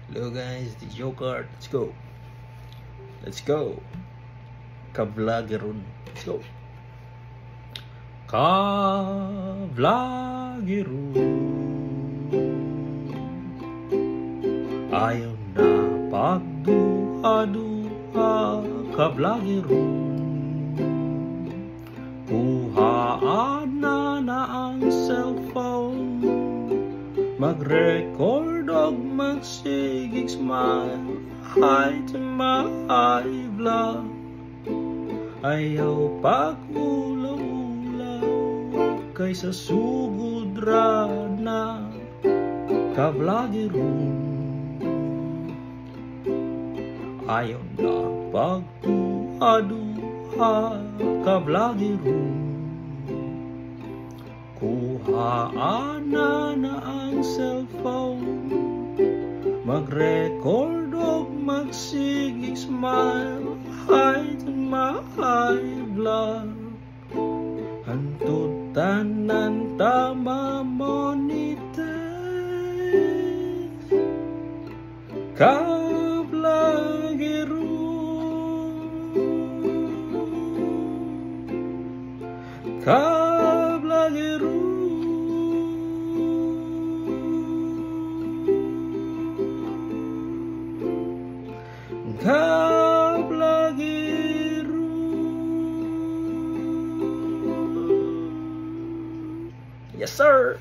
Hello guys, the Joker. Let's go. Let's go. Ka-vloggeron. Let's go. Ka-vloggeron. Ayaw na pagduha-duha. Ka-vloggeron. Kuhaan na ang cellphone. Mag-record og magsigig smile. Hi to my vlog. Ayaw pag-ulaw-ulaw kaysa sugod ra na ka-vloggeron. Ayaw na pagduha-duha ka-vloggeron. Kuhaan na ang cellphone. Mag-record og magsigig smile. Hi to my vlog. Hantod tanan ta ma-monetize. Ka-vloggeron. Ka-vloggeron. Ka-vloggeron. Yes sir.